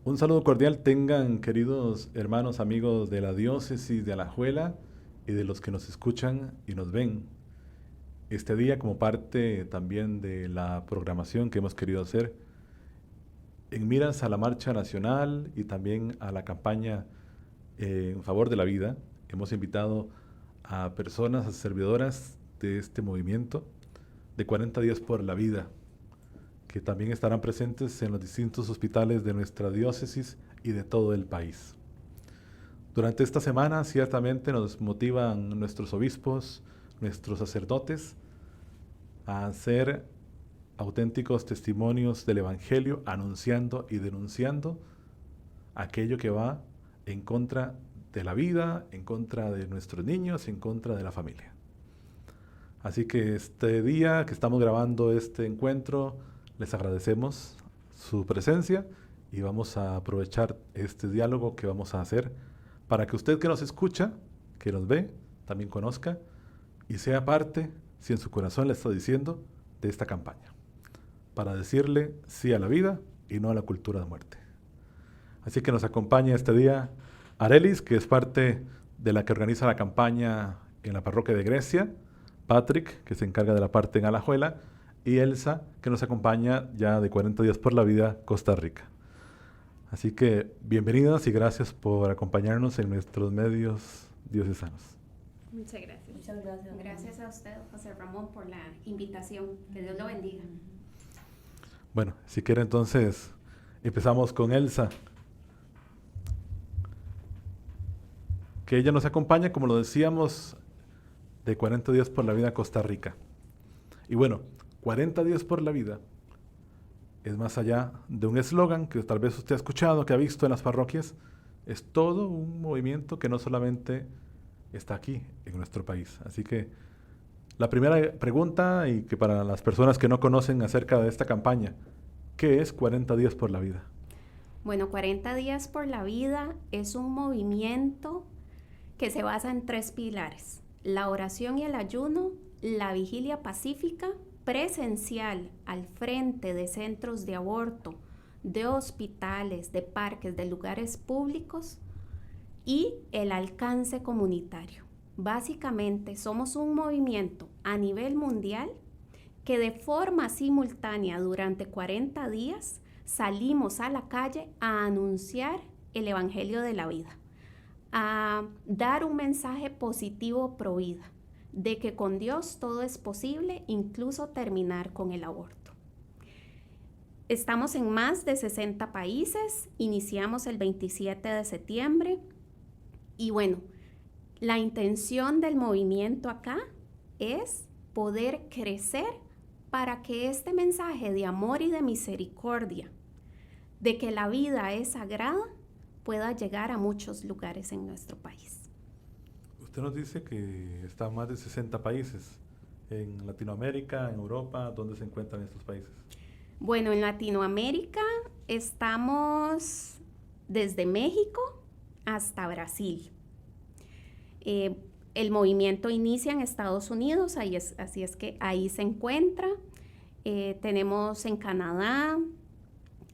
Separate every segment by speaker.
Speaker 1: Un saludo cordial tengan, queridos hermanos, amigos de la diócesis de Alajuela y de los que nos escuchan y nos ven. Este día, como parte también de la programación que hemos querido hacer, en miras a la marcha nacional y también a la campaña en favor de la vida, hemos invitado a personas, a servidoras de este movimiento de 40 días por la vida, que también estarán presentes en los distintos hospitales de nuestra diócesis y de todo el país. Durante esta semana ciertamente nos motivan nuestros obispos, nuestros sacerdotes, a ser auténticos testimonios del Evangelio, anunciando y denunciando aquello que va en contra de la vida, en contra de nuestros niños, en contra de la familia. Así que este día que estamos grabando este encuentro, les agradecemos su presencia y vamos a aprovechar este diálogo que vamos a hacer para que usted que nos escucha, que nos ve, también conozca y sea parte, si en su corazón le está diciendo, de esta campaña, para decirle sí a la vida y no a la cultura de muerte. Así que nos acompaña este día Arelis, que es parte de la que organiza la campaña en la parroquia de Grecia, Patrick, que se encarga de la parte en Alajuela, y Elsa, que nos acompaña ya de 40 días por la vida, Costa Rica. Así que bienvenidas y gracias por acompañarnos en nuestros medios diocesanos.
Speaker 2: Muchas gracias.
Speaker 3: Muchas gracias.
Speaker 2: Gracias a usted, José Ramón, por la invitación. Que Dios lo bendiga.
Speaker 1: Bueno, si quiere entonces empezamos con Elsa, que ella nos acompaña, como lo decíamos, de 40 días por la vida Costa Rica. Y bueno, 40 días por la vida es más allá de un eslogan que tal vez usted ha escuchado, que ha visto en las parroquias. Es todo un movimiento que no solamente está aquí, en nuestro país. Así que la primera pregunta, y que para las personas que no conocen acerca de esta campaña, ¿qué es 40 días por la vida?
Speaker 2: Bueno, 40 días por la vida es un movimiento que se basa en 3 pilares: la oración y el ayuno, la vigilia pacífica, presencial al frente de centros de aborto, de hospitales, de parques, de lugares públicos, y el alcance comunitario. Básicamente somos un movimiento a nivel mundial que de forma simultánea durante 40 días salimos a la calle a anunciar el Evangelio de la vida, a dar un mensaje positivo pro vida, de que con Dios todo es posible, incluso terminar con el aborto. Estamos en más de 60 países, iniciamos el 27 de septiembre y bueno, la intención del movimiento acá es poder crecer para que este mensaje de amor y de misericordia, de que la vida es sagrada, pueda llegar a muchos lugares en nuestro país.
Speaker 1: Usted nos dice que está en más de 60 países. En Latinoamérica, en Europa, ¿dónde se encuentran estos países?
Speaker 2: Bueno, en Latinoamérica estamos desde México hasta Brasil. El movimiento inicia en Estados Unidos, así es que ahí se encuentra. Tenemos en Canadá,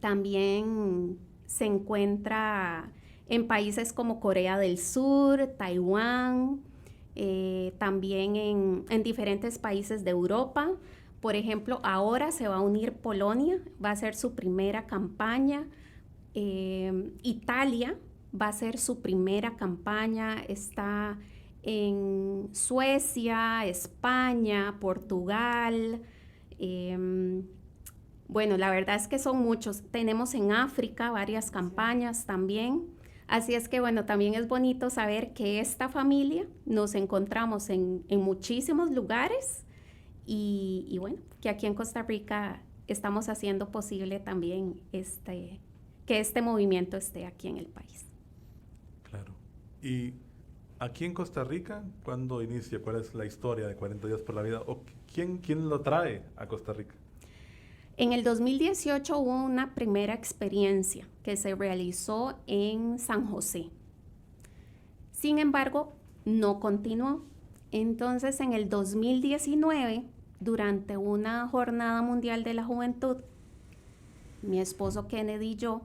Speaker 2: también se encuentra en países como Corea del Sur, Taiwán, también en diferentes países de Europa. Por ejemplo, ahora se va a unir Polonia, va a ser su primera campaña. Italia va a ser su primera campaña, está en Suecia, España, Portugal. Bueno, la verdad es que son muchos. Tenemos en África varias campañas también. Así es que bueno, también es bonito saber que esta familia nos encontramos en muchísimos lugares y bueno, que aquí en Costa Rica estamos haciendo posible también que este movimiento esté aquí en el país.
Speaker 1: Claro. Y aquí en Costa Rica, ¿cuándo inicia? ¿Cuál es la historia de 40 días por la vida? ¿O quién lo trae a Costa Rica?
Speaker 2: En el 2018 hubo una primera experiencia que se realizó en San José. Sin embargo, no continuó. Entonces, en el 2019, durante una jornada mundial de la juventud, mi esposo Kennedy y yo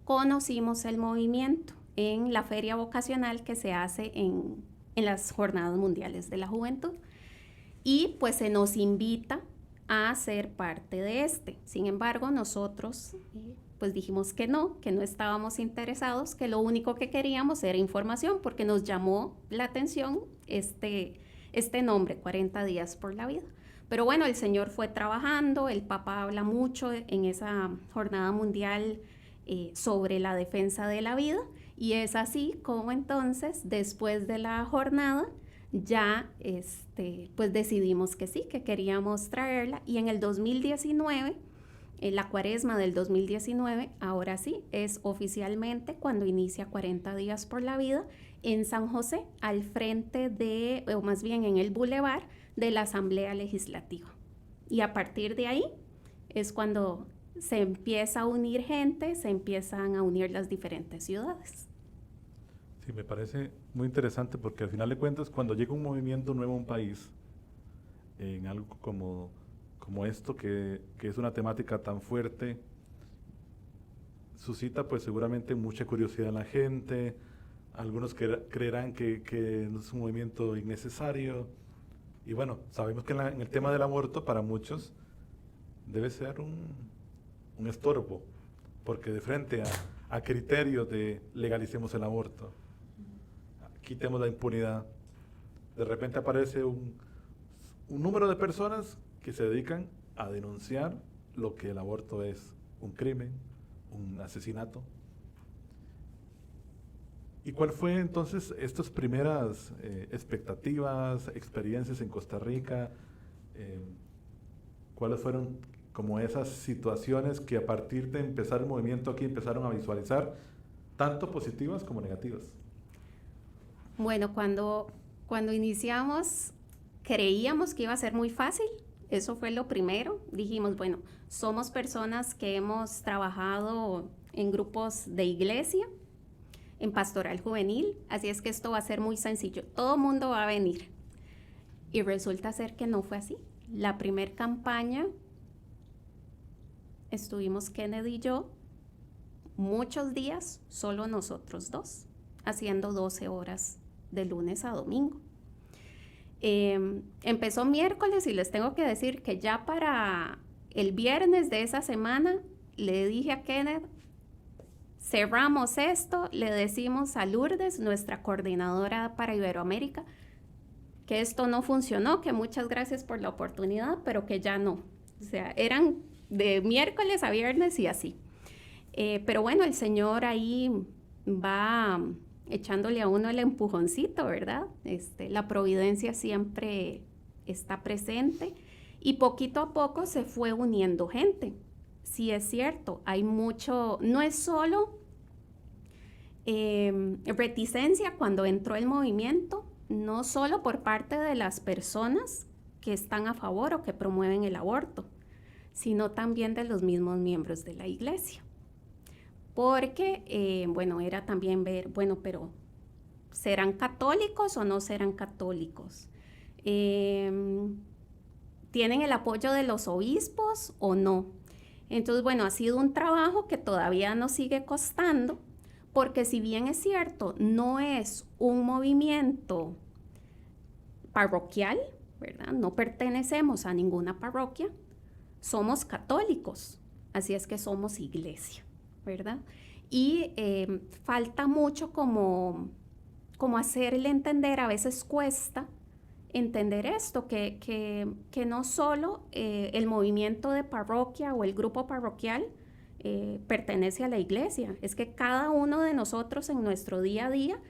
Speaker 2: conocimos el movimiento en la feria vocacional que se hace en las Jornadas Mundiales de la Juventud. Y pues se nos invita a ser parte de este. Sin embargo, nosotros pues dijimos que no estábamos interesados, que lo único que queríamos era información, porque nos llamó la atención este nombre, 40 días por la vida. Pero bueno, el Señor fue trabajando, el Papa habla mucho en esa jornada mundial sobre la defensa de la vida, y es así como entonces, después de la jornada, ya pues decidimos que sí, que queríamos traerla, y en el 2019, en la cuaresma del 2019, ahora sí, es oficialmente cuando inicia 40 días por la vida en San José, al frente de, o más bien en el bulevar de la Asamblea Legislativa. Y a partir de ahí es cuando se empieza a unir gente, se empiezan a unir las diferentes ciudades.
Speaker 1: Sí, me parece muy interesante porque al final de cuentas, cuando llega un movimiento nuevo a un país, en algo como esto, que es una temática tan fuerte, suscita pues seguramente mucha curiosidad en la gente. Algunos creerán que no es un movimiento innecesario. Y bueno, sabemos que en el tema del aborto para muchos debe ser un estorbo, porque de frente a criterios de legalicemos el aborto, quitemos la impunidad, de repente aparece un número de personas que se dedican a denunciar lo que el aborto es: un crimen, un asesinato. ¿Y cuál fue entonces estas primeras expectativas, experiencias en Costa Rica? ¿Cuáles fueron como esas situaciones que a partir de empezar el movimiento aquí empezaron a visualizar, tanto positivas como negativas?
Speaker 2: Bueno, cuando iniciamos creíamos que iba a ser muy fácil. Eso fue lo primero. Dijimos, bueno, somos personas que hemos trabajado en grupos de iglesia, en pastoral juvenil, así es que esto va a ser muy sencillo. Todo el mundo va a venir. Y resulta ser que no fue así. La primer campaña estuvimos Kennedy y yo muchos días, solo nosotros dos, haciendo 12 horas de lunes a domingo. Empezó miércoles y les tengo que decir que ya para el viernes de esa semana le dije a Kenneth, cerramos esto, le decimos a Lourdes, nuestra coordinadora para Iberoamérica, que esto no funcionó, que muchas gracias por la oportunidad, pero que ya no. O sea, eran de miércoles a viernes y así. Pero bueno, el Señor ahí va echándole a uno el empujoncito, ¿verdad? La providencia siempre está presente y poquito a poco se fue uniendo gente. Sí es cierto, hay mucho, no es solo reticencia cuando entró el movimiento, no solo por parte de las personas que están a favor o que promueven el aborto, sino también de los mismos miembros de la iglesia. Porque, bueno, era también ver, bueno, pero ¿serán católicos o no serán católicos? ¿Tienen el apoyo de los obispos o no? Entonces, bueno, ha sido un trabajo que todavía nos sigue costando, porque si bien es cierto, no es un movimiento parroquial, ¿verdad? No pertenecemos a ninguna parroquia, somos católicos, así es que somos iglesia, ¿verdad? Y falta mucho como hacerle entender, a veces cuesta entender esto, que no solo el movimiento de parroquia o el grupo parroquial pertenece a la iglesia, es que cada uno de nosotros en nuestro día a día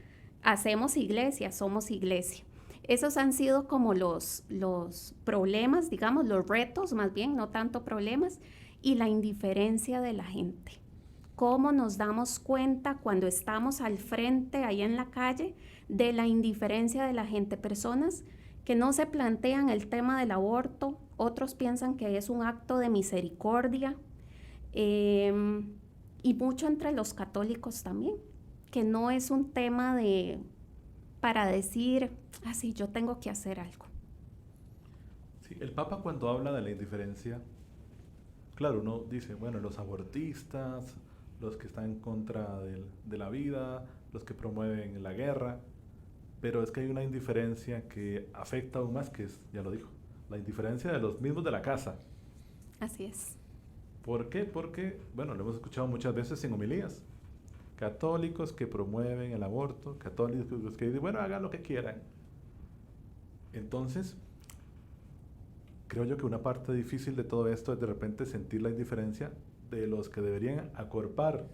Speaker 2: hacemos iglesia, somos iglesia. Esos han sido como los problemas, digamos, los retos más bien, no tanto problemas, y la indiferencia de la gente. ¿Cómo nos damos cuenta cuando estamos al frente, ahí en la calle, de la indiferencia de la gente? Personas que no se plantean el tema del aborto, otros piensan que es un acto de misericordia, y mucho entre los católicos también, que no es un tema para decir, sí, yo tengo que hacer algo.
Speaker 1: Sí, el Papa cuando habla de la indiferencia, claro, uno dice, bueno, los abortistas, los que están en contra de la vida, los que promueven la guerra, pero es que hay una indiferencia que afecta aún más, que es, ya lo dijo, la indiferencia de los mismos de la casa.
Speaker 2: Así es.
Speaker 1: ¿Por qué? Porque, bueno, lo hemos escuchado muchas veces en homilías. Católicos que promueven el aborto, católicos que dicen, bueno, hagan lo que quieran. Entonces, creo yo que una parte difícil de todo esto es de repente sentir la indiferencia de los que deberían acorpar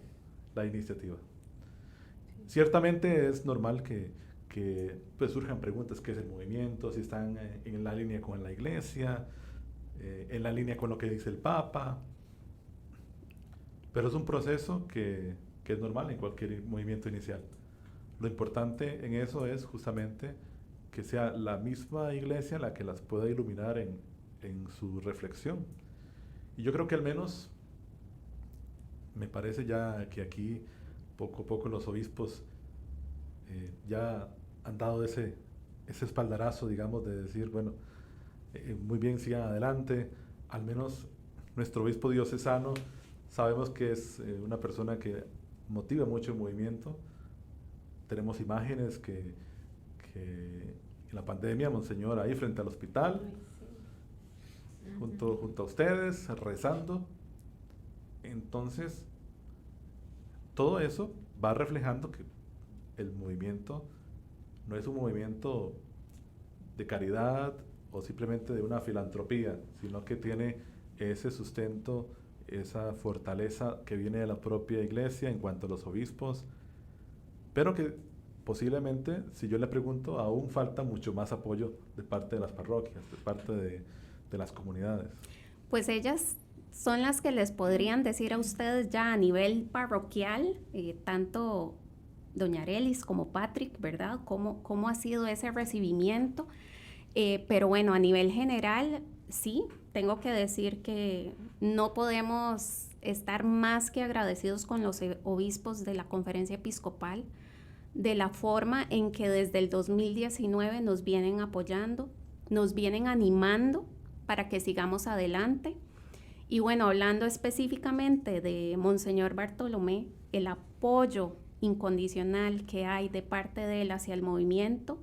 Speaker 1: la iniciativa. Ciertamente es normal que pues surjan preguntas, ¿qué es el movimiento? Si están en la línea con la iglesia, en la línea con lo que dice el Papa. Pero es un proceso que es normal en cualquier movimiento inicial. Lo importante en eso es justamente que sea la misma iglesia la que las pueda iluminar en su reflexión. Y yo creo que al menos me parece ya que aquí poco a poco los obispos ya han dado ese espaldarazo, digamos, de decir, bueno, muy bien, sigan adelante. Al menos nuestro obispo diocesano sabemos que es una persona que motiva mucho el movimiento. Tenemos imágenes que en la pandemia, Monseñor ahí frente al hospital, junto a ustedes, rezando. Entonces, todo eso va reflejando que el movimiento no es un movimiento de caridad o simplemente de una filantropía, sino que tiene ese sustento, esa fortaleza que viene de la propia iglesia en cuanto a los obispos, pero que posiblemente, si yo le pregunto, aún falta mucho más apoyo de parte de las parroquias, de parte de las comunidades.
Speaker 2: Pues ellas son las que les podrían decir a ustedes ya a nivel parroquial, tanto doña Arelis como Patrick, ¿verdad? ¿Cómo ha sido ese recibimiento? Pero bueno, a nivel general, sí, tengo que decir que no podemos estar más que agradecidos con los obispos de la Conferencia Episcopal, de la forma en que desde el 2019 nos vienen apoyando, nos vienen animando para que sigamos adelante. Y bueno, hablando específicamente de Monseñor Bartolomé, el apoyo incondicional que hay de parte de él hacia el movimiento,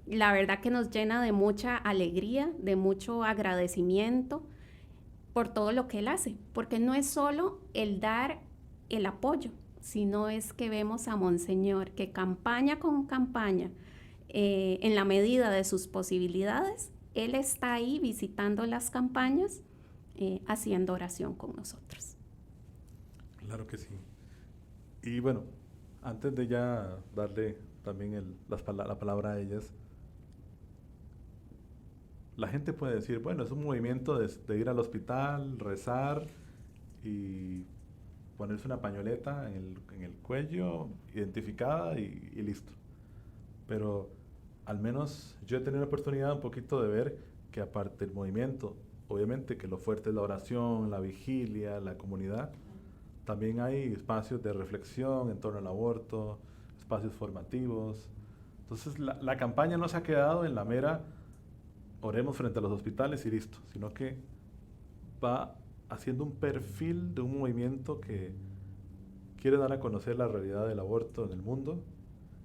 Speaker 2: la verdad que nos llena de mucha alegría, de mucho agradecimiento por todo lo que él hace, porque no es solo el dar el apoyo, sino es que vemos a Monseñor que campaña con campaña, en la medida de sus posibilidades, él está ahí visitando las campañas, haciendo oración con nosotros.
Speaker 1: Claro que sí. Y bueno, antes de ya darle también la palabra a ellas, la gente puede decir, bueno, es un movimiento de ir al hospital, rezar y ponerse una pañoleta en el cuello, identificada y listo. Pero al menos yo he tenido la oportunidad un poquito de ver que aparte del movimiento, obviamente que lo fuerte es la oración, la vigilia, la comunidad, también hay espacios de reflexión en torno al aborto, espacios formativos. Entonces la campaña no se ha quedado en la mera oremos frente a los hospitales y listo, sino que va haciendo un perfil de un movimiento que quiere dar a conocer la realidad del aborto en el mundo,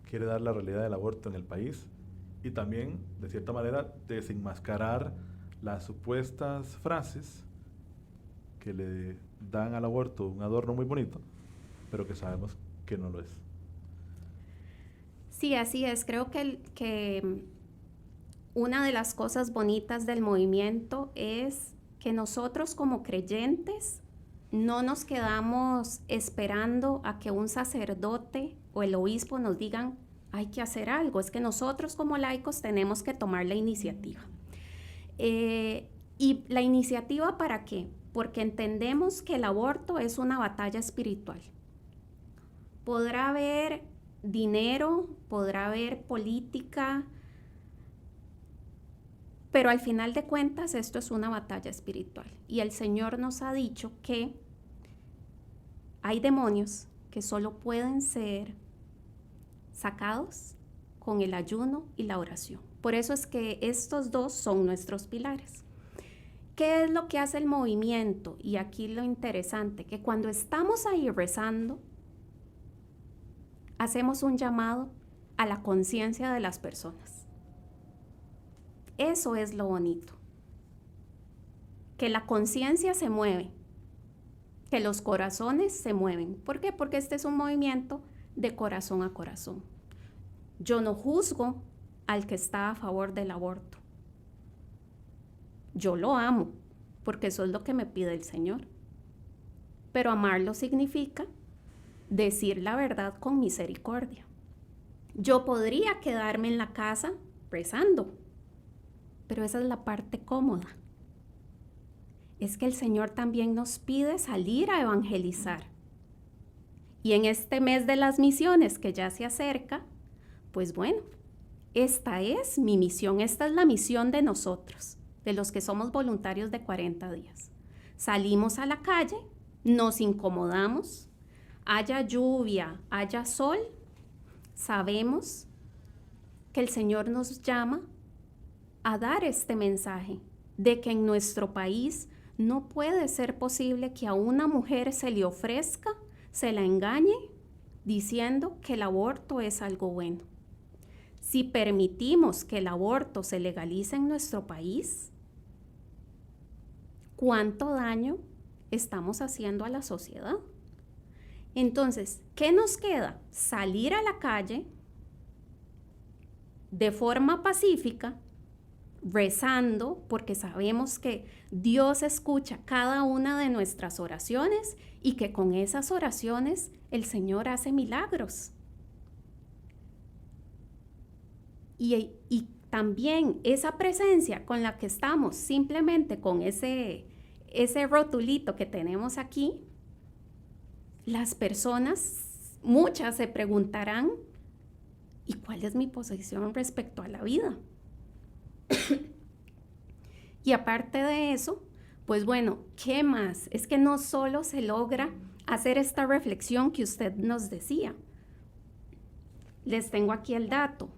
Speaker 1: quiere dar la realidad del aborto en el país y también, de cierta manera, desenmascarar las supuestas frases que le dan al aborto un adorno muy bonito, pero que sabemos que no lo es.
Speaker 2: Sí, así es. Creo que una de las cosas bonitas del movimiento es que nosotros como creyentes no nos quedamos esperando a que un sacerdote o el obispo nos digan hay que hacer algo. Es que nosotros como laicos tenemos que tomar la iniciativa. ¿Y la iniciativa para qué? Porque entendemos que el aborto es una batalla espiritual. Podrá haber dinero, podrá haber política, pero al final de cuentas esto es una batalla espiritual. Y el Señor nos ha dicho que hay demonios que solo pueden ser sacados con el ayuno y la oración. Por eso es que estos dos son nuestros pilares. ¿qué es lo que hace el movimiento? Y aquí lo interesante, que cuando estamos ahí rezando, hacemos un llamado a la conciencia de las personas. Eso es lo bonito. Que la conciencia se mueve, que los corazones se mueven. ¿Por qué? Porque este es un movimiento de corazón a corazón. Yo no juzgo al que está a favor del aborto. Yo lo amo, porque eso es lo que me pide el Señor. Pero amarlo significa decir la verdad con misericordia. Yo podría quedarme en la casa rezando, pero esa es la parte cómoda. Es que el Señor también nos pide salir a evangelizar. Y en este mes de las misiones que ya se acerca, pues bueno, esta es mi misión, esta es la misión de nosotros, de los que somos voluntarios de 40 días. Salimos a la calle, nos incomodamos, haya lluvia, haya sol, sabemos que el Señor nos llama a dar este mensaje de que en nuestro país no puede ser posible que a una mujer se le ofrezca, se la engañe, diciendo que el aborto es algo bueno. Si permitimos que el aborto se legalice en nuestro país, ¿cuánto daño estamos haciendo a la sociedad? Entonces, ¿qué nos queda? Salir a la calle de forma pacífica, rezando, porque sabemos que Dios escucha cada una de nuestras oraciones y que con esas oraciones el Señor hace milagros. Y también esa presencia con la que estamos, simplemente con ese rotulito que tenemos aquí, las personas, muchas se preguntarán, ¿y cuál es mi posición respecto a la vida? Y aparte de eso, pues bueno, ¿qué más? Es que no solo se logra hacer esta reflexión que usted nos decía. Les tengo aquí el dato.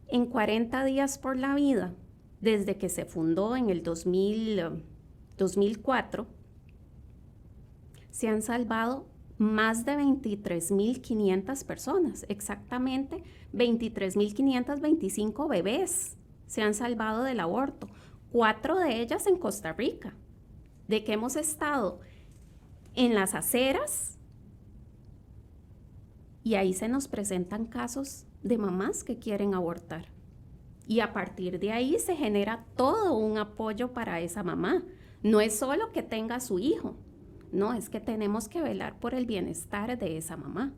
Speaker 2: En 40 días por la vida, desde que se fundó en el 2004, se han salvado más de 23.500 personas, exactamente 23.525 bebés se han salvado del aborto, 4 de ellas en Costa Rica, de que hemos estado en las aceras y ahí se nos presentan casos de mamás que quieren abortar. Y a partir de ahí se genera todo un apoyo para esa mamá. No es solo que tenga a su hijo, no, es que tenemos que velar por el bienestar de esa mamá.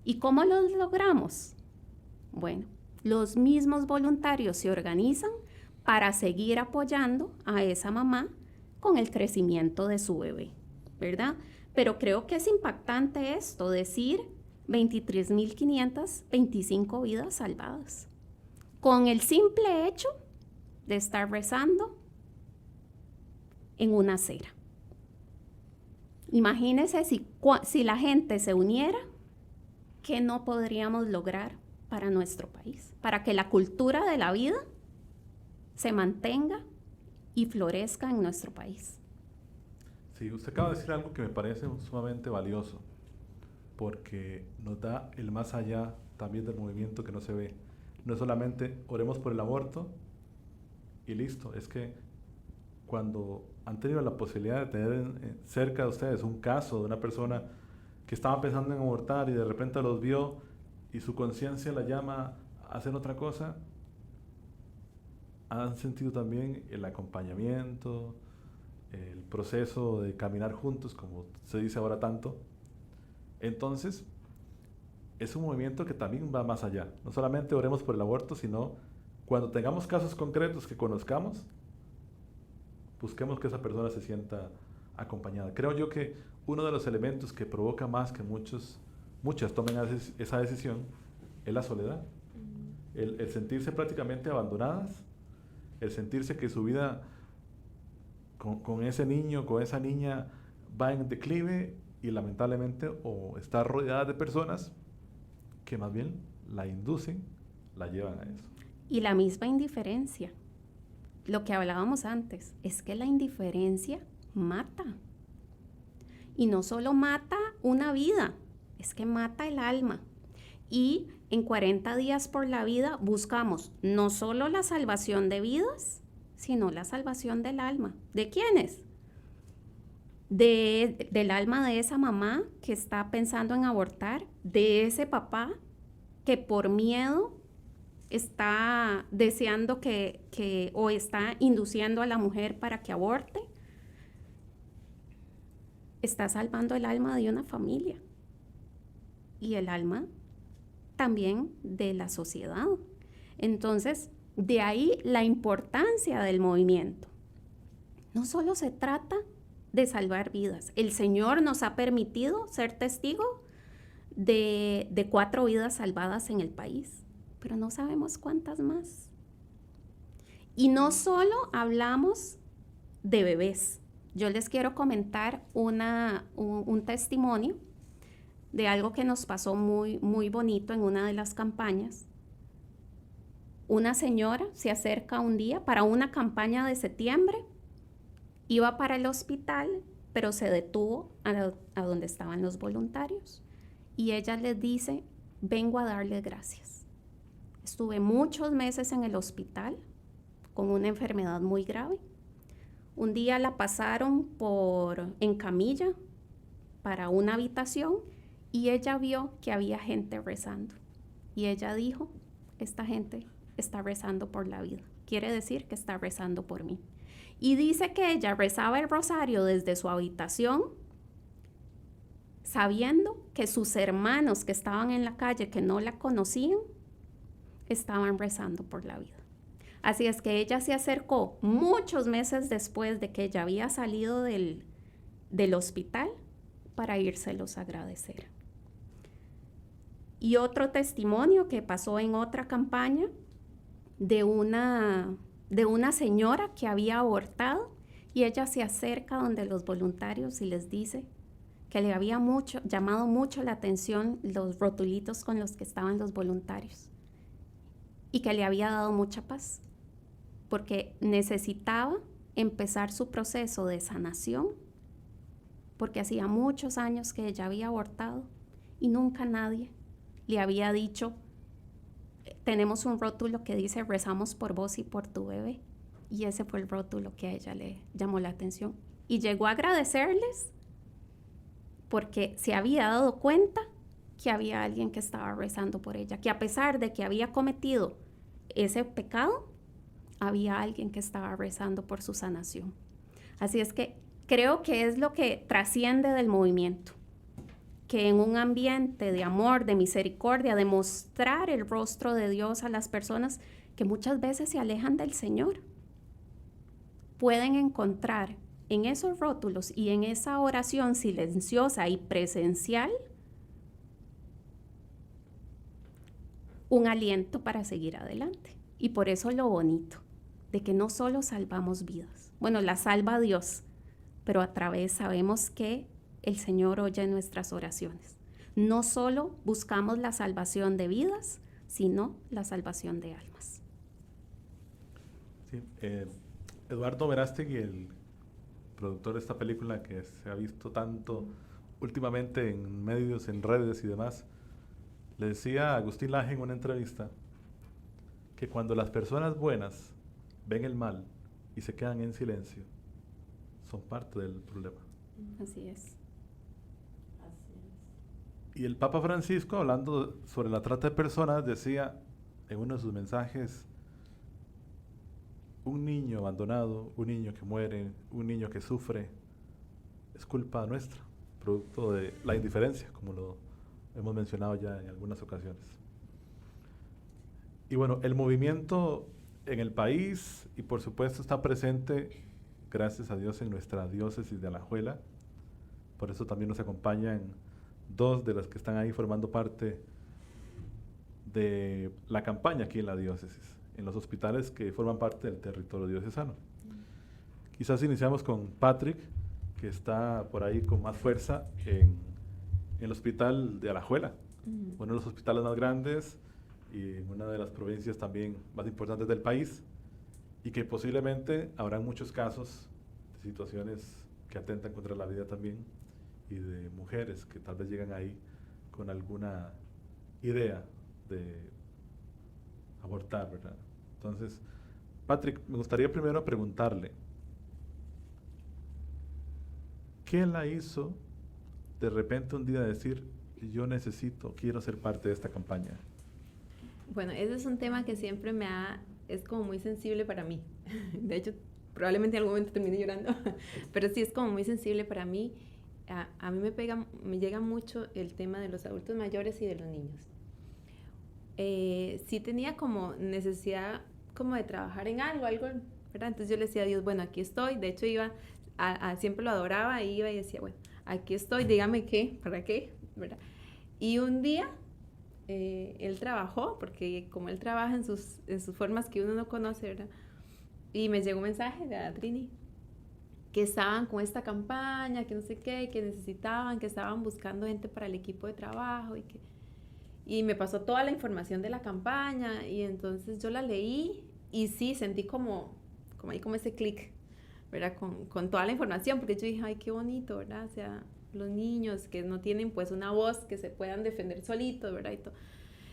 Speaker 2: ¿Y cómo lo logramos? Bueno, los mismos voluntarios se organizan para seguir apoyando a esa mamá con el crecimiento de su bebé, ¿verdad? Pero creo que es impactante esto, decir 23.525 vidas salvadas. Con el simple hecho de estar rezando en una acera. Imagínense si la gente se uniera, ¿qué no podríamos lograr para nuestro país? Para que la cultura de la vida se mantenga y florezca en nuestro país.
Speaker 1: Sí, usted acaba de decir algo que me parece sumamente valioso, porque nos da el más allá también del movimiento que no se ve. No es solamente oremos por el aborto y listo, es que cuando han tenido la posibilidad de tener cerca de ustedes un caso de una persona que estaba pensando en abortar y de repente los vio y su conciencia la llama a hacer otra cosa, han sentido también el acompañamiento, el proceso de caminar juntos, como se dice ahora tanto. Entonces, es un movimiento que también va más allá. No solamente oremos por el aborto, sino cuando tengamos casos concretos que conozcamos, busquemos que esa persona se sienta acompañada. Creo yo que uno de los elementos que provoca más que muchas tomen esa decisión es la soledad. El sentirse prácticamente abandonadas, el sentirse que su vida con ese niño, con esa niña va en declive y lamentablemente o está rodeada de personas que más bien la inducen, la llevan a eso.
Speaker 2: Y la misma indiferencia. lo que hablábamos antes, es que la indiferencia mata. Y no solo mata una vida, es que mata el alma. Y en 40 días por la vida buscamos no solo la salvación de vidas, sino la salvación del alma. ¿De quiénes? Del alma de esa mamá que está pensando en abortar, de ese papá que por miedo está deseando o está induciendo a la mujer para que aborte. Está salvando el alma de una familia y el alma también de la sociedad. Entonces, de ahí la importancia del movimiento. No solo se trata de salvar vidas. El Señor nos ha permitido ser testigos de 4 vidas salvadas en el país, pero no sabemos cuántas más. Y no solo hablamos de bebés. Yo les quiero comentar un testimonio de algo que nos pasó muy, muy bonito en una de las campañas. Una señora se acerca un día para una campaña de septiembre, iba para el hospital, pero se detuvo a donde estaban los voluntarios. Y ella les dice, vengo a darles gracias. Estuve muchos meses en el hospital con una enfermedad muy grave. Un día la pasaron en camilla para una habitación y ella vio que había gente rezando. Y ella dijo, esta gente está rezando por la vida. Quiere decir que está rezando por mí. Y dice que ella rezaba el rosario desde su habitación, sabiendo que sus hermanos que estaban en la calle, que no la conocían, estaban rezando por la vida. Así es que ella se acercó muchos meses después de que ella había salido del hospital para írselos a agradecer. Y otro testimonio que pasó en otra campaña de una señora que había abortado y ella se acerca donde los voluntarios y les dice que le había llamado mucho la atención los rotulitos con los que estaban los voluntarios y que le había dado mucha paz porque necesitaba empezar su proceso de sanación porque hacía muchos años que ella había abortado y nunca nadie le había dicho, tenemos un rótulo que dice rezamos por vos y por tu bebé. Y ese fue el rótulo que a ella le llamó la atención. Y llegó a agradecerles porque se había dado cuenta que había alguien que estaba rezando por ella, que a pesar de que había cometido ese pecado, había alguien que estaba rezando por su sanación. Así es que creo que es lo que trasciende del movimiento, que en un ambiente de amor, de misericordia, de mostrar el rostro de Dios a las personas que muchas veces se alejan del Señor, pueden encontrar en esos rótulos y en esa oración silenciosa y presencial un aliento para seguir adelante. Y por eso lo bonito, de que no solo salvamos vidas, bueno, las salva Dios, pero a través sabemos que el Señor oye nuestras oraciones. No solo buscamos la salvación de vidas, sino la salvación de almas.
Speaker 1: Sí, Eduardo Verástegui, el productor de esta película que se ha visto tanto últimamente en medios, en redes y demás, le decía a Agustín Laje en una entrevista que cuando las personas buenas ven el mal y se quedan en silencio, son parte del problema.
Speaker 2: Así es.
Speaker 1: Y el Papa Francisco, hablando sobre la trata de personas, decía en uno de sus mensajes, un niño abandonado, un niño que muere, un niño que sufre, es culpa nuestra, producto de la indiferencia, como lo hemos mencionado ya en algunas ocasiones. Y bueno, el movimiento en el país, y por supuesto está presente, gracias a Dios, en nuestra diócesis de Alajuela. Por eso también nos acompañan 2 de las que están ahí formando parte de la campaña aquí en la diócesis, en los hospitales que forman parte del territorio diocesano. Quizás iniciamos con Patrick, que está por ahí con más fuerza en el hospital de Alajuela, uno de los hospitales más grandes y en una de las provincias también más importantes del país, y que posiblemente habrá muchos casos de situaciones que atentan contra la vida también y de mujeres que tal vez llegan ahí con alguna idea de abortar, ¿verdad? Entonces, Patrick, me gustaría primero preguntarle, ¿qué la hizo de repente un día decir, yo necesito, quiero ser parte de esta campaña?
Speaker 3: Bueno, ese es un tema que siempre es como muy sensible para mí. De hecho, probablemente en algún momento termine llorando, pero sí es como muy sensible para mí. A mí me llega mucho el tema de los adultos mayores y de los niños. Sí tenía como necesidad como de trabajar en algo, ¿verdad? Entonces yo le decía a Dios, bueno, aquí estoy. De hecho siempre lo adoraba, iba y decía, bueno, aquí estoy, dígame qué, para qué, ¿verdad? Y un día él trabajó, porque como él trabaja en sus formas que uno no conoce, ¿verdad? Y me llegó un mensaje de Trini, que estaban con esta campaña, que no sé qué, que necesitaban, que estaban buscando gente para el equipo de trabajo y me pasó toda la información de la campaña y entonces yo la leí y sí, sentí como ese clic, ¿verdad? Con toda la información, porque yo dije, ay, qué bonito, ¿verdad? O sea, los niños que no tienen pues una voz, que se puedan defender solitos, ¿verdad? Y todo.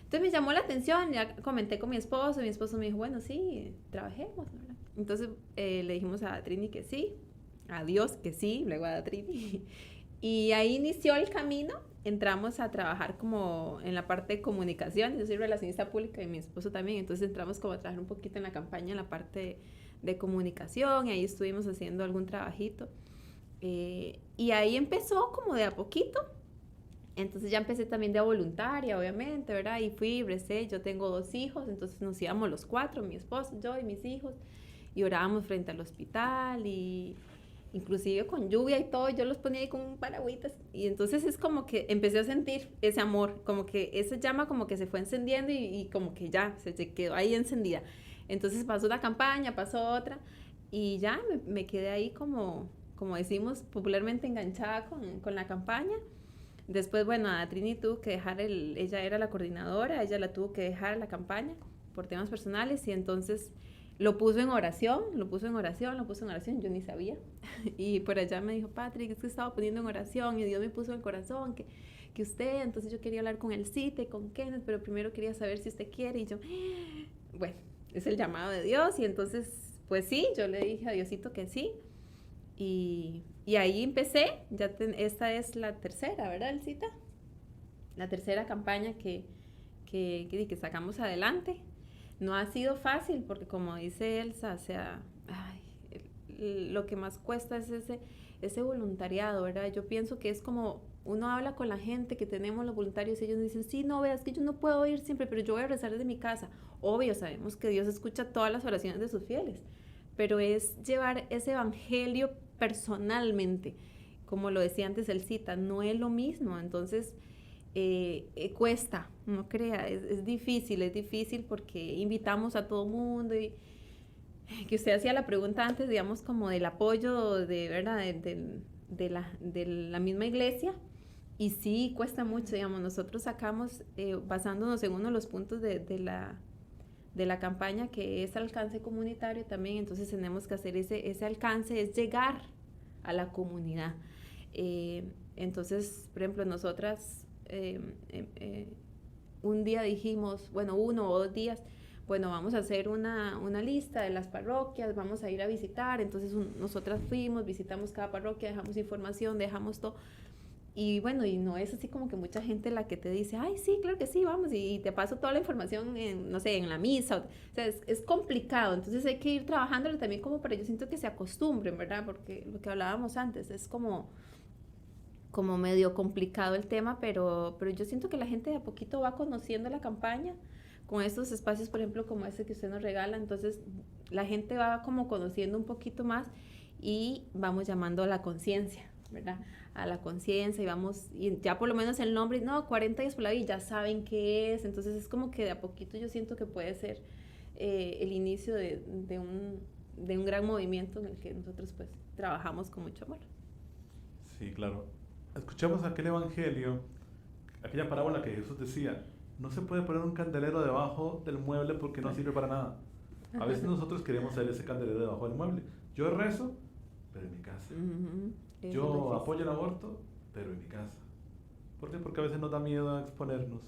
Speaker 3: Entonces me llamó la atención, ya comenté con mi esposo me dijo, bueno, sí, trabajemos, ¿verdad? Entonces le dijimos a Trini que sí, a Dios que sí, luego a Trini. Y ahí inició el camino, entramos a trabajar como en la parte de comunicación, yo soy relacionista pública y mi esposo también, entonces entramos como a trabajar un poquito en la campaña, en la parte de comunicación, y ahí estuvimos haciendo algún trabajito. Y ahí empezó como de a poquito. Entonces ya empecé también de voluntaria, obviamente, ¿verdad? Y fui, recé, yo tengo 2 hijos, entonces nos íbamos los 4, mi esposo, yo y mis hijos, y orábamos frente al hospital, y inclusive con lluvia y todo, yo los ponía ahí con un paragüitas, y entonces es como que empecé a sentir ese amor, como que esa llama como que se fue encendiendo y como que ya se quedó ahí encendida. Entonces pasó una campaña, pasó otra, y ya me quedé ahí como decimos popularmente, enganchada con la campaña. Después, bueno, a Trini tuvo que dejar ella era la coordinadora, ella la tuvo que dejar la campaña por temas personales y entonces lo puso en oración, yo ni sabía. Y por allá me dijo, Patrick, es que estaba poniendo en oración y Dios me puso en el corazón que usted, entonces yo quería hablar con el CITE, con Kenneth, pero primero quería saber si usted quiere y yo, bueno, es el llamado de Dios y entonces, pues sí, yo le dije a Diosito que sí. Y ahí empecé, esta es la tercera, ¿verdad, Elcita? La tercera campaña que sacamos adelante. No ha sido fácil porque como dice Elsa, o sea, lo que más cuesta es ese voluntariado, ¿verdad? Yo pienso que es como uno habla con la gente que tenemos los voluntarios y ellos dicen, sí, no, veas que yo no puedo ir siempre, pero yo voy a rezar desde mi casa. Obvio, sabemos que Dios escucha todas las oraciones de sus fieles, pero es llevar ese evangelio personalmente, como lo decía antes Elcita, no es lo mismo, entonces cuesta, no crea, es difícil porque invitamos a todo mundo y que usted hacía la pregunta antes, digamos, como del apoyo de, ¿verdad? de la misma iglesia, y sí, cuesta mucho, digamos, nosotros sacamos, basándonos en uno de los puntos de la campaña, que es alcance comunitario también, entonces tenemos que hacer ese alcance, es llegar a la comunidad. Entonces, por ejemplo, nosotras un día dijimos, bueno, 1 o 2 días, bueno, vamos a hacer una lista de las parroquias, vamos a ir a visitar, entonces nosotras fuimos, visitamos cada parroquia, dejamos información, dejamos todo. Y bueno, y no es así como que mucha gente la que te dice, ay, sí, claro que sí, vamos, y te paso toda la información no sé, en la misa. O sea, es complicado, entonces hay que ir trabajándolo también como para, yo siento que se acostumbren, ¿verdad? Porque lo que hablábamos antes es como medio complicado el tema, pero yo siento que la gente de a poquito va conociendo la campaña con estos espacios, por ejemplo, como ese que usted nos regala, entonces la gente va como conociendo un poquito más y vamos llamando a la conciencia, ¿verdad? A la conciencia y ya por lo menos el nombre, no, 40 días por la vida, ya saben qué es, entonces es como que de a poquito yo siento que puede ser el inicio de un gran movimiento en el que nosotros pues trabajamos con mucho amor.
Speaker 1: Sí, claro. Escuchamos aquel evangelio, aquella parábola que Jesús decía, no se puede poner un candelero debajo del mueble porque no sirve para nada. A veces nosotros queremos ser ese candelero debajo del mueble. Yo rezo, pero en mi casa. Yo apoyo el aborto, pero en mi casa. ¿Por qué? Porque a veces nos da miedo a exponernos.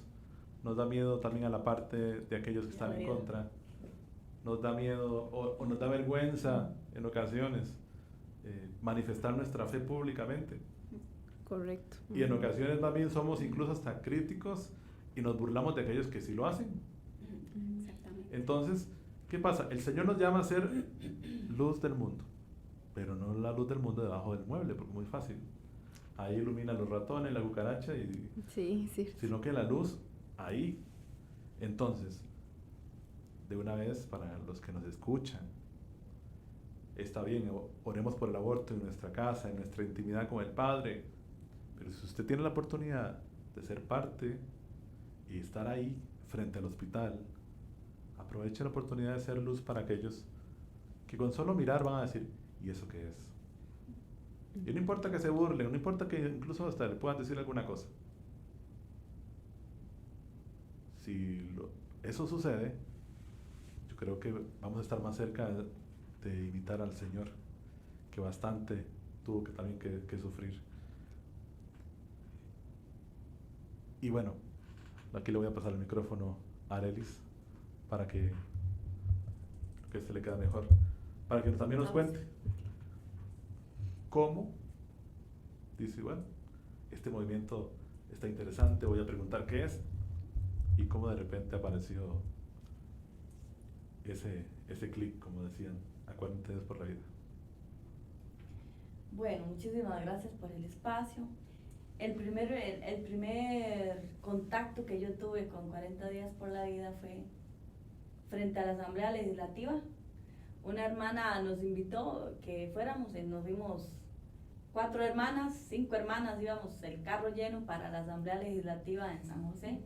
Speaker 1: Nos da miedo también a la parte de aquellos que están en contra. Nos da miedo o nos da vergüenza en ocasiones manifestar nuestra fe públicamente.
Speaker 3: Correcto.
Speaker 1: Y en ocasiones también somos incluso hasta críticos y nos burlamos de aquellos que sí lo hacen.
Speaker 2: Exactamente.
Speaker 1: Entonces, ¿qué pasa? El Señor nos llama a ser luz del mundo, pero no la luz del mundo debajo del mueble, porque es muy fácil. Ahí ilumina los ratones, la cucaracha,
Speaker 3: Sí, sí.
Speaker 1: sino que la luz ahí. Entonces, de una vez, para los que nos escuchan, está bien, oremos por el aborto en nuestra casa, en nuestra intimidad con el Padre, pero si usted tiene la oportunidad de ser parte y estar ahí frente al hospital, aproveche la oportunidad de ser luz para aquellos que con solo mirar van a decir, ¿y eso qué es? Y no importa que se burlen, no importa que incluso hasta le puedan decir alguna cosa. Si eso sucede, yo creo que vamos a estar más cerca de imitar al Señor, que bastante tuvo que también que sufrir. Y bueno, aquí le voy a pasar el micrófono a Arelis para que se le quede mejor, para que también nos cuente cómo, dice, bueno, este movimiento está interesante, voy a preguntar qué es, y cómo de repente apareció ese clic, como decían, a 40 días por la vida.
Speaker 4: Bueno, muchísimas gracias por el espacio. El primer contacto que yo tuve con 40 días por la vida fue frente a la Asamblea Legislativa. Una hermana nos invitó que fuéramos, nos vimos 4 hermanas, 5 hermanas, íbamos el carro lleno para la Asamblea Legislativa en San José.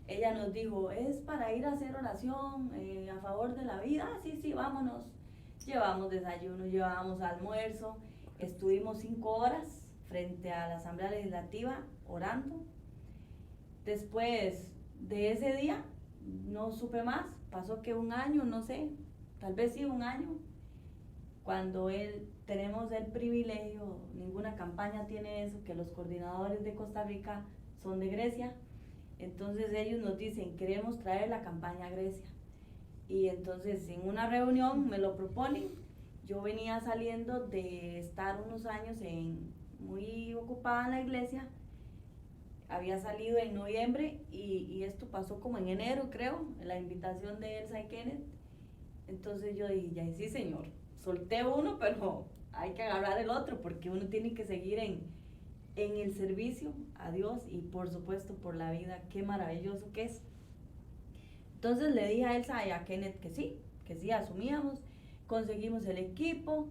Speaker 4: Ella nos dijo, es para ir a hacer oración a favor de la vida. Sí, vámonos. Llevamos desayuno, llevábamos almuerzo, estuvimos 5 horas frente a la Asamblea Legislativa orando. Después de ese día, no supe más, pasó que un año, no sé, tal vez sí un año, cuando tenemos el privilegio, ninguna campaña tiene eso, que los coordinadores de Costa Rica son de Grecia. Entonces ellos nos dicen, queremos traer la campaña a Grecia. Y entonces en una reunión me lo proponen. Yo venía saliendo de estar unos años muy ocupada en la iglesia. Había salido en noviembre y esto pasó como en enero, creo, la invitación de Elsa y Kenneth. Entonces yo dije, ya sí, Señor, solté uno, pero hay que agarrar el otro porque uno tiene que seguir en el servicio a Dios y por supuesto por la vida, qué maravilloso que es. Entonces le dije a Elsa y a Kenneth que sí asumíamos, conseguimos el equipo.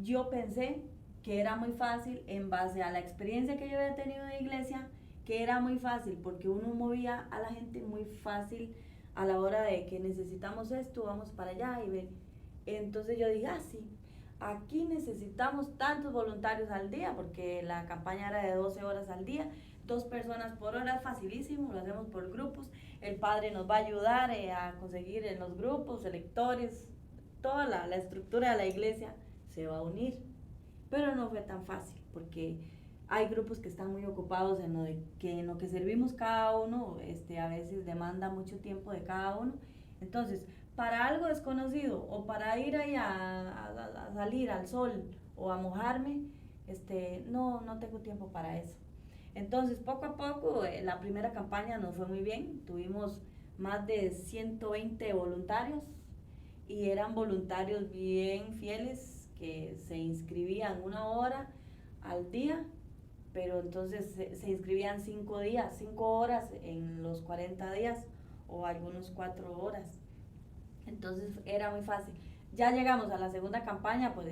Speaker 4: Yo pensé que era muy fácil en base a la experiencia que yo había tenido en la iglesia, que era muy fácil porque uno movía a la gente muy fácil a la hora de que necesitamos esto, vamos para allá y ver. Entonces yo dije, sí, aquí necesitamos tantos voluntarios al día, porque la campaña era de 12 horas al día, 2 personas por hora, es facilísimo, lo hacemos por grupos, el padre nos va a ayudar a conseguir en los grupos, electores, toda la estructura de la iglesia se va a unir, pero no fue tan fácil, porque hay grupos que están muy ocupados en lo que servimos cada uno, a veces demanda mucho tiempo de cada uno, entonces, para algo desconocido o para ir ahí a salir al sol o a mojarme, no tengo tiempo para eso. Entonces, poco a poco, la primera campaña nos fue muy bien, tuvimos más de 120 voluntarios y eran voluntarios bien fieles que se inscribían 1 hora al día, pero entonces se inscribían 5 horas en los 40 días o algunos 4 horas. Entonces era muy fácil. Ya llegamos a la segunda campaña, pues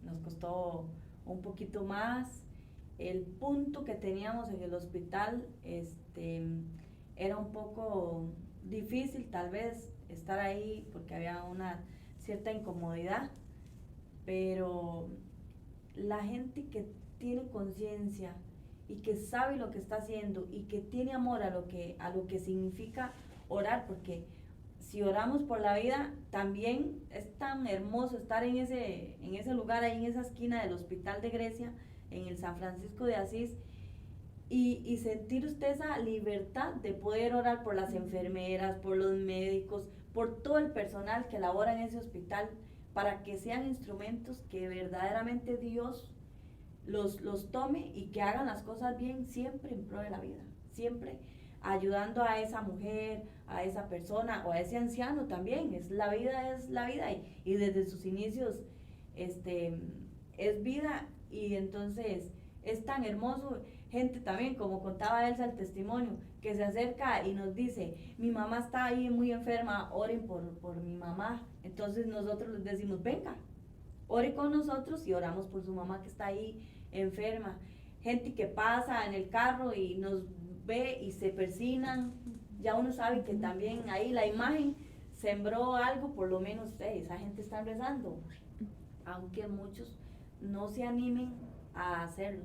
Speaker 4: nos costó un poquito más. El punto que teníamos en el hospital era un poco difícil tal vez estar ahí porque había una cierta incomodidad, pero la gente que tiene conciencia y que sabe lo que está haciendo y que tiene amor a lo que significa orar, porque si oramos por la vida, también es tan hermoso estar en ese lugar, ahí en esa esquina del Hospital de Grecia, en el San Francisco de Asís, y sentir usted esa libertad de poder orar por las enfermeras, por los médicos, por todo el personal que labora en ese hospital, para que sean instrumentos que verdaderamente Dios los tome y que hagan las cosas bien, siempre en pro de la vida, siempre ayudando a esa mujer, a esa persona o a ese anciano también. Es la vida y desde sus inicios es vida, y entonces es tan hermoso. Gente también, como contaba Elsa el testimonio, que se acerca y nos dice, mi mamá está ahí muy enferma, oren por mi mamá. Entonces nosotros les decimos, venga, ore con nosotros y oramos por su mamá que está ahí enferma. Gente que pasa en el carro y nos ve y se persignan, ya uno sabe que también ahí la imagen sembró algo, por lo menos esa gente está rezando, aunque muchos no se animen a hacerlo.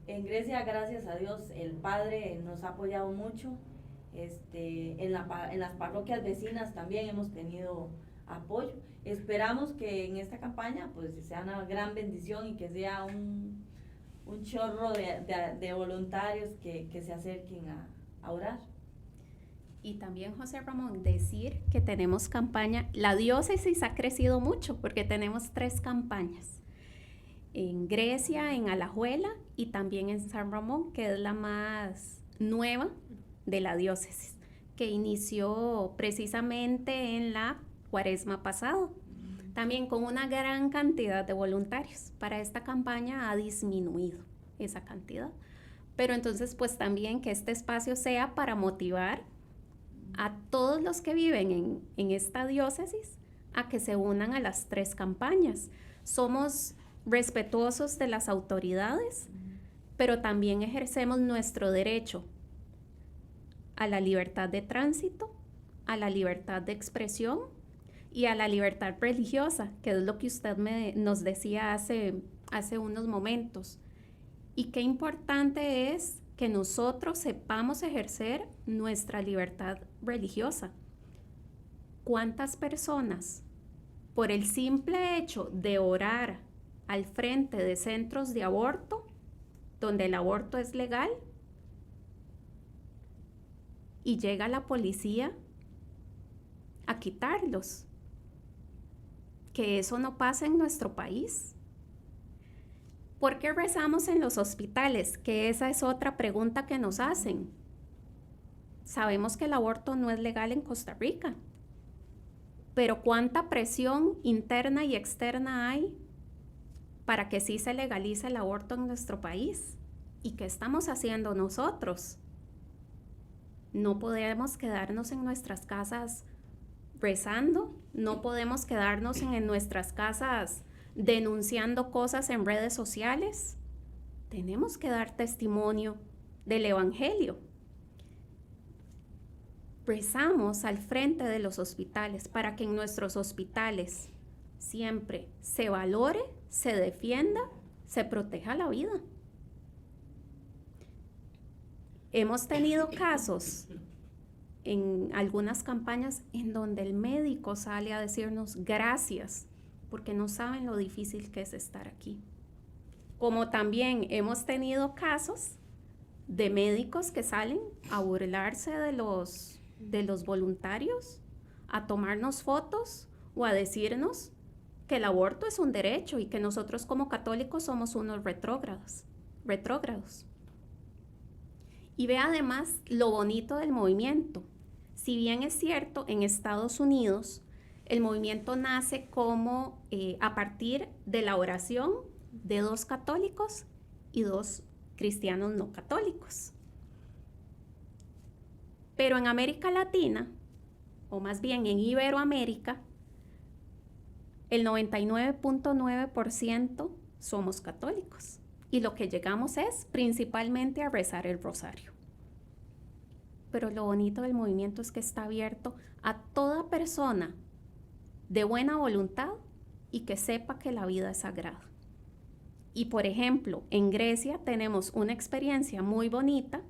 Speaker 4: En Grecia, gracias a Dios, el Padre nos ha apoyado mucho. En las parroquias vecinas también hemos tenido apoyo. Esperamos que en esta campaña pues sea una gran bendición y que sea un chorro de voluntarios que se acerquen a orar.
Speaker 2: Y también, José Ramón, decir que tenemos campaña, la diócesis ha crecido mucho porque tenemos 3 campañas. En Grecia, en Alajuela y también en San Ramón, que es la más nueva de la diócesis, que inició precisamente en la Cuaresma pasado, también con una gran cantidad de voluntarios. Para esta campaña ha disminuido esa cantidad, pero entonces pues también que este espacio sea para motivar a todos los que viven en esta diócesis a que se unan a las 3 campañas. Somos respetuosos de las autoridades, pero también ejercemos nuestro derecho a la libertad de tránsito, a la libertad de expresión y a la libertad religiosa, que es lo que usted nos decía hace unos momentos. Y qué importante es que nosotros sepamos ejercer nuestra libertad religiosa. ¿Cuántas personas, por el simple hecho de orar al frente de centros de aborto, donde el aborto es legal, y llega la policía a quitarlos? Que eso no pasa en nuestro país. ¿Por qué rezamos en los hospitales? Que esa es otra pregunta que nos hacen. Sabemos que el aborto no es legal en Costa Rica, pero ¿cuánta presión interna y externa hay para que sí se legalice el aborto en nuestro país? ¿Y qué estamos haciendo nosotros? No podemos quedarnos en nuestras casas rezando, no podemos quedarnos en nuestras casas denunciando cosas en redes sociales. Tenemos que dar testimonio del Evangelio. Rezamos al frente de los hospitales para que en nuestros hospitales siempre se valore, se defienda, se proteja la vida. Hemos tenido casos en algunas campañas en donde el médico sale a decirnos gracias, porque no saben lo difícil que es estar aquí. Como también hemos tenido casos de médicos que salen a burlarse de los voluntarios, a tomarnos fotos o a decirnos que el aborto es un derecho y que nosotros como católicos somos unos retrógrados. Y ve además lo bonito del movimiento. Si bien es cierto, en Estados Unidos el movimiento nace como a partir de la oración de 2 católicos y 2 cristianos no católicos. Pero en América Latina, o más bien en Iberoamérica, el 99.9% somos católicos. Y lo que llegamos es principalmente a rezar el rosario. Pero lo bonito del movimiento es que está abierto a toda persona de buena voluntad y que sepa que la vida es sagrada. Y por ejemplo, en Grecia tenemos una experiencia muy bonita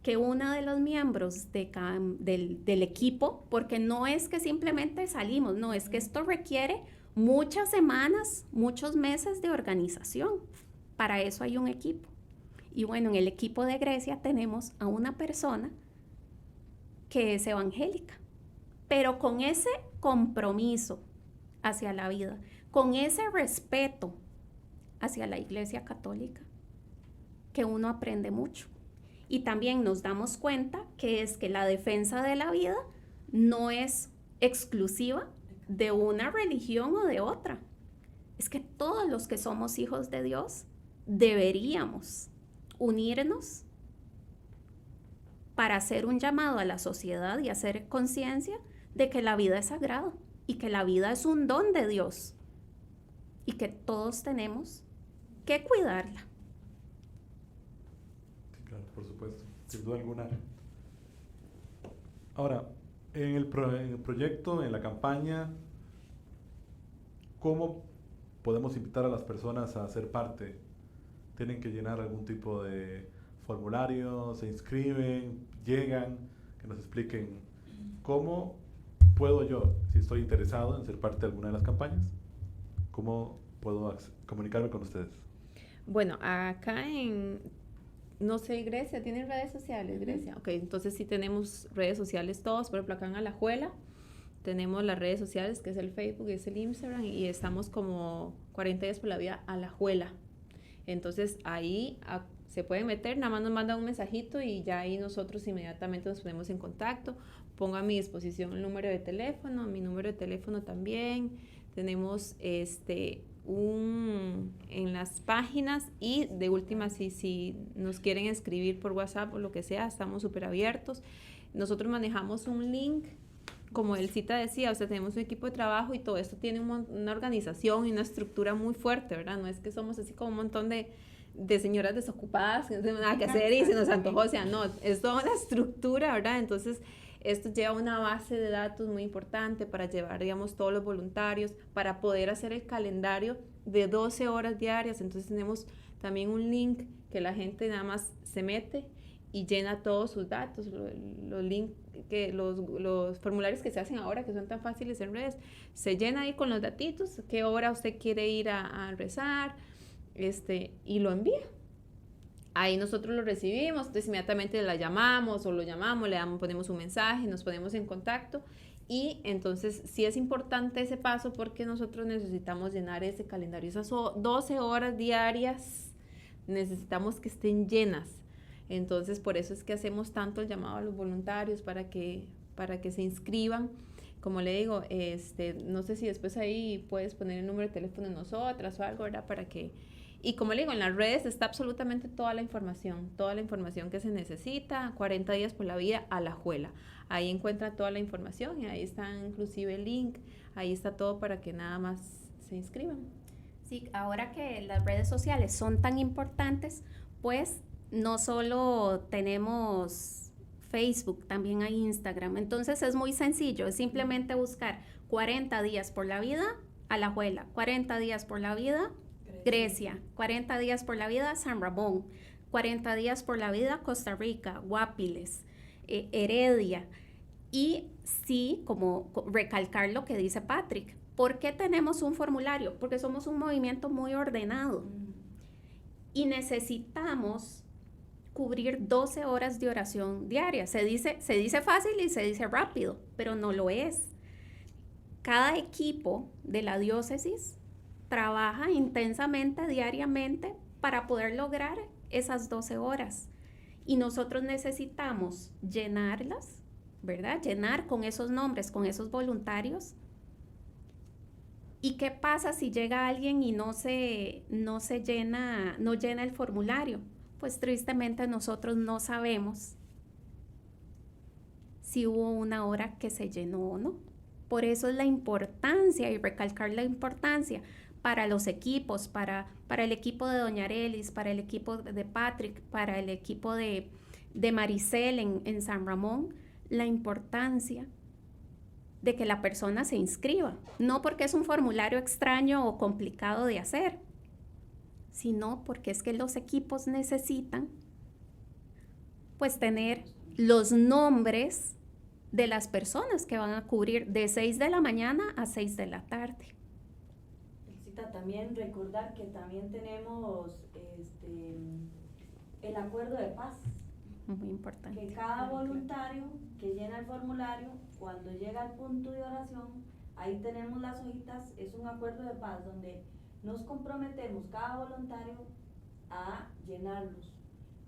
Speaker 2: que uno de los miembros del equipo, porque no es que simplemente salimos, no, es que esto requiere muchas semanas, muchos meses de organización. Para eso hay un equipo. Y bueno, en el equipo de Grecia tenemos a una persona que es evangélica, pero con ese compromiso hacia la vida, con ese respeto hacia la Iglesia Católica, que uno aprende mucho. Y también nos damos cuenta que es que la defensa de la vida no es exclusiva de una religión o de otra. Es que todos los que somos hijos de Dios deberíamos unirnos para hacer un llamado a la sociedad y hacer conciencia de que la vida es sagrada y que la vida es un don de Dios y que todos tenemos que cuidarla.
Speaker 1: Sí, claro, por supuesto, sin duda alguna. Ahora, en el proyecto, en la campaña, ¿cómo podemos invitar a las personas a ser parte? ¿Tienen que llenar algún tipo de formulario? ¿Se inscriben? ¿Llegan? Que nos expliquen cómo puedo yo, si estoy interesado en ser parte de alguna de las campañas, cómo puedo comunicarme con ustedes.
Speaker 3: Bueno, acá no sé, Grecia, ¿tienen redes sociales, Grecia? Ok, entonces sí tenemos redes sociales todos, por ejemplo, acá en Alajuela tenemos las redes sociales, que es el Facebook, es el Instagram, y estamos como 40 días por la vida Alajuela. Entonces ahí se pueden meter, nada más nos mandan un mensajito y ya ahí nosotros inmediatamente nos ponemos en contacto. Pongo a mi disposición el número de teléfono, mi número de teléfono también. Tenemos en las páginas, y de última si nos quieren escribir por WhatsApp o lo que sea, estamos súper abiertos. Nosotros manejamos un link, como el Cita decía, o sea, tenemos un equipo de trabajo y todo esto tiene una organización y una estructura muy fuerte, ¿verdad? No es que somos así como un montón de señoras desocupadas que no tienen nada que hacer y se nos antojó, o sea, no, es toda una estructura, ¿verdad? Entonces, esto lleva una base de datos muy importante para llevar, digamos, todos los voluntarios, para poder hacer el calendario de 12 horas diarias. Entonces tenemos también un link que la gente nada más se mete y llena todos sus datos, los formularios que se hacen ahora, que son tan fáciles en redes, se llena ahí con los datitos, qué hora usted quiere ir a rezar, y lo envía. Ahí nosotros lo recibimos, entonces inmediatamente la llamamos o lo llamamos, ponemos un mensaje, nos ponemos en contacto, y entonces sí es importante ese paso porque nosotros necesitamos llenar ese calendario, esas 12 horas diarias necesitamos que estén llenas. Entonces por eso es que hacemos tanto el llamado a los voluntarios para que se inscriban. Como le digo, no sé si después ahí puedes poner el número de teléfono de nosotras o algo, ¿verdad? Y como le digo, en las redes está absolutamente toda la información que se necesita. 40 días por la vida Alajuela. Ahí encuentra toda la información y ahí está inclusive el link, ahí está todo para que nada más se inscriban.
Speaker 2: Sí, ahora que las redes sociales son tan importantes, pues no solo tenemos Facebook, también hay Instagram. Entonces es muy sencillo, es simplemente buscar 40 días por la vida Alajuela, 40 días por la vida Grecia, 40 días por la vida San Ramón, 40 días por la vida Costa Rica, Guapiles, Heredia. Y sí, como recalcar lo que dice Patrick, ¿por qué tenemos un formulario? Porque somos un movimiento muy ordenado y necesitamos cubrir 12 horas de oración diaria. Se dice fácil y se dice rápido, pero no lo es. Cada equipo de la diócesis trabaja intensamente, diariamente, para poder lograr esas 12 horas. Y nosotros necesitamos llenarlas, ¿verdad? Llenar con esos nombres, con esos voluntarios. ¿Y qué pasa si llega alguien y no llena el formulario? Pues tristemente nosotros no sabemos si hubo una hora que se llenó o no. Por eso es la importancia y recalcar la importancia para los equipos, para el equipo de Doña Arelis, para el equipo de Patrick, para el equipo de Maricel en San Ramón, la importancia de que la persona se inscriba. No porque es un formulario extraño o complicado de hacer, sino porque es que los equipos necesitan pues tener los nombres de las personas que van a cubrir de 6 de la mañana a 6 de la tarde.
Speaker 4: Felicita, también recordar que también tenemos el acuerdo de paz.
Speaker 2: Muy importante.
Speaker 4: Que cada voluntario que llena el formulario, cuando llega al punto de oración, ahí tenemos las hojitas, es un acuerdo de paz donde nos comprometemos cada voluntario a llenarlos.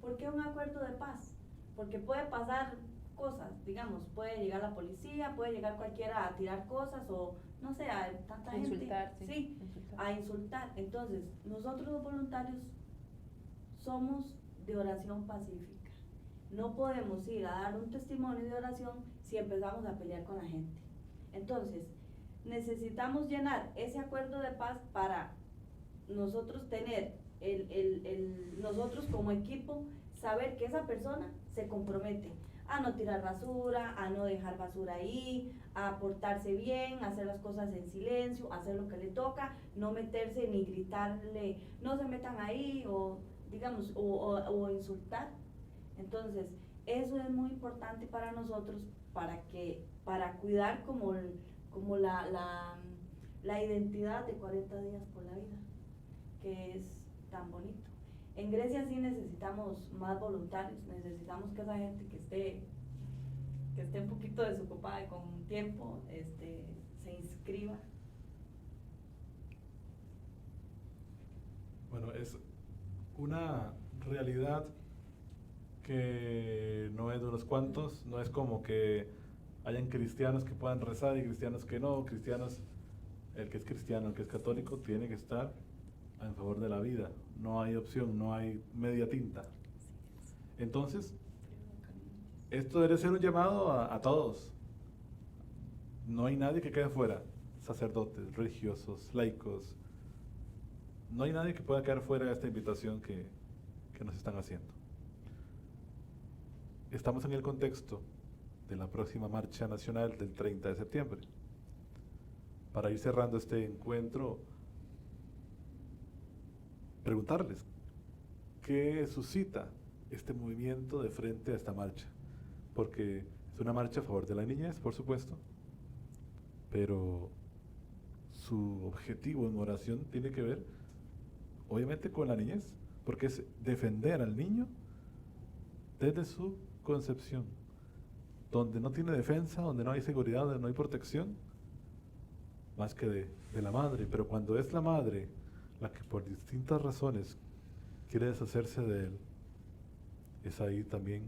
Speaker 4: ¿Por qué un acuerdo de paz? Porque puede pasar cosas, digamos, puede llegar la policía, puede llegar cualquiera a tirar cosas o no sé, a tanta
Speaker 3: Insultar,
Speaker 4: gente, sí, a insultar. Entonces, nosotros los voluntarios somos de oración pacífica. No podemos ir a dar un testimonio de oración si empezamos a pelear con la gente. Entonces, necesitamos llenar ese acuerdo de paz para nosotros tener nosotros como equipo, saber que esa persona se compromete a no tirar basura, a no dejar basura ahí, a portarse bien, a hacer las cosas en silencio, a hacer lo que le toca, no meterse ni gritarle, no se metan ahí, o digamos, o insultar. Entonces, eso es muy importante para nosotros, para cuidar como la identidad de 40 días por la vida, que es tan bonito. En Grecia sí necesitamos más voluntarios, necesitamos que esa gente que esté un poquito desocupada y con tiempo, se inscriba.
Speaker 1: Bueno, es una realidad que no es de unos cuantos, no es como que hayan cristianos que puedan rezar y cristianos que no, cristianos, el que es cristiano, el que es católico, tiene que estar en favor de la vida, no hay opción, no hay media tinta. Entonces, esto debe ser un llamado a todos, no hay nadie que quede fuera, sacerdotes, religiosos, laicos, no hay nadie que pueda quedar fuera de esta invitación que nos están haciendo. Estamos en el contexto de la próxima marcha nacional del 30 de septiembre. Para ir cerrando este encuentro, preguntarles, ¿qué suscita este movimiento de frente a esta marcha? Porque es una marcha a favor de la niñez, por supuesto, pero su objetivo en oración tiene que ver, obviamente, con la niñez, porque es defender al niño desde su concepción, donde no tiene defensa, donde no hay seguridad, donde no hay protección, más que de la madre. Pero cuando es la madre la que por distintas razones quiere deshacerse de él, es ahí también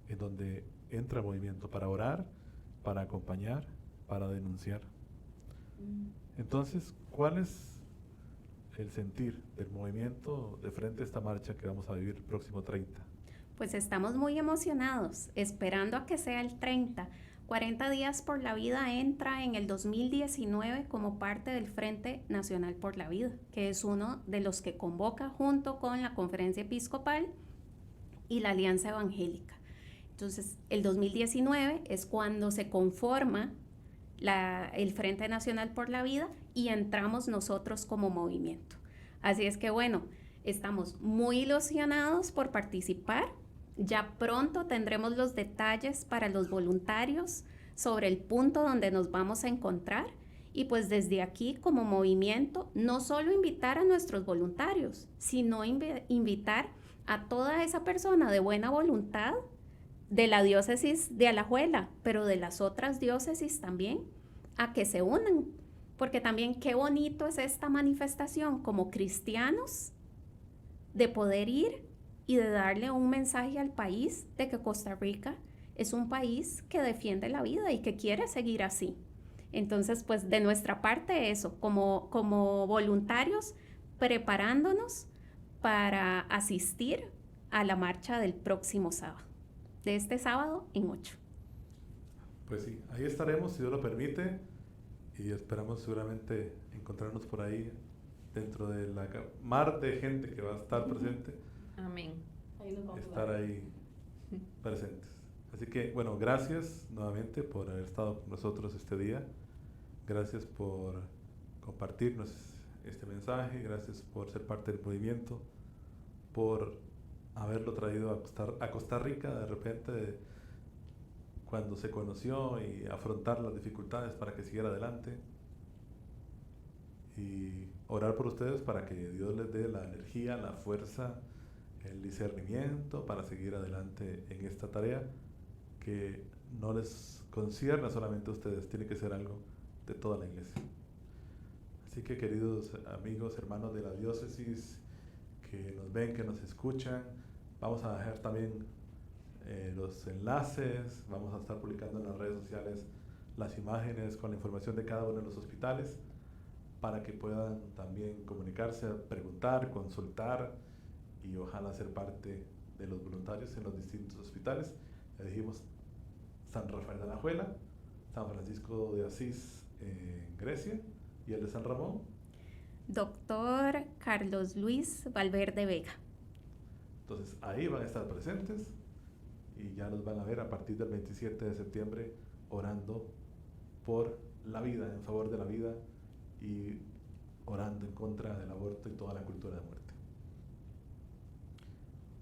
Speaker 1: en donde entra el movimiento para orar, para acompañar, para denunciar. Entonces, ¿cuál es el sentir del movimiento de frente a esta marcha que vamos a vivir el próximo 30?
Speaker 2: Pues estamos muy emocionados, esperando a que sea el 30. 40 días por la vida entra en el 2019 como parte del Frente Nacional por la Vida, que es uno de los que convoca junto con la Conferencia Episcopal y la Alianza Evangélica. Entonces, el 2019 es cuando se conforma el Frente Nacional por la Vida y entramos nosotros como movimiento. Así es que bueno, estamos muy ilusionados por participar. Ya pronto tendremos los detalles para los voluntarios sobre el punto donde nos vamos a encontrar y pues desde aquí como movimiento no solo invitar a nuestros voluntarios, sino invitar a toda esa persona de buena voluntad de la diócesis de Alajuela, pero de las otras diócesis también, a que se unan, porque también qué bonito es esta manifestación como cristianos de poder ir y de darle un mensaje al país de que Costa Rica es un país que defiende la vida y que quiere seguir así. Entonces, pues de nuestra parte eso, como voluntarios, preparándonos para asistir a la marcha del próximo sábado, de este sábado en 8.
Speaker 1: Pues sí, ahí estaremos, si Dios lo permite, y esperamos seguramente encontrarnos por ahí dentro de la mar de gente que va a estar presente.
Speaker 3: Amén.
Speaker 1: Estar ahí presentes. Así que, bueno, gracias nuevamente por haber estado con nosotros este día. Gracias por compartirnos este mensaje. Gracias por ser parte del movimiento, por haberlo traído a Costa Rica de repente cuando se conoció y afrontar las dificultades para que siguiera adelante. Y orar por ustedes para que Dios les dé la energía, la fuerza, el discernimiento para seguir adelante en esta tarea que no les concierne solamente a ustedes, tiene que ser algo de toda la iglesia. Así que queridos amigos, hermanos de la diócesis que nos ven, que nos escuchan, vamos a dejar también los enlaces, vamos a estar publicando en las redes sociales las imágenes con la información de cada uno de los hospitales para que puedan también comunicarse, preguntar, consultar y ojalá ser parte de los voluntarios en los distintos hospitales. Ya dijimos San Rafael de Alajuela, San Francisco de Asís en Grecia y el de San Ramón.
Speaker 2: Doctor Carlos Luis Valverde Vega.
Speaker 1: Entonces ahí van a estar presentes y ya los van a ver a partir del 27 de septiembre orando por la vida, en favor de la vida y orando en contra del aborto y toda la cultura de muerte.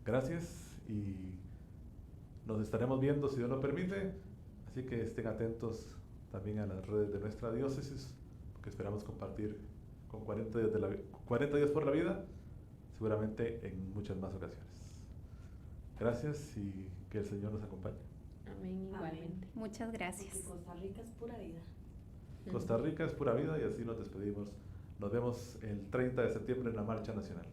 Speaker 1: Gracias y nos estaremos viendo si Dios lo permite, así que estén atentos también a las redes de nuestra diócesis, porque esperamos compartir con 40 días por la vida, seguramente en muchas más ocasiones. Gracias y que el Señor nos acompañe.
Speaker 3: Amén, igualmente.
Speaker 2: Muchas gracias.
Speaker 4: Porque Costa Rica es pura vida.
Speaker 1: Costa Rica es pura vida y así nos despedimos. Nos vemos el 30 de septiembre en la Marcha Nacional.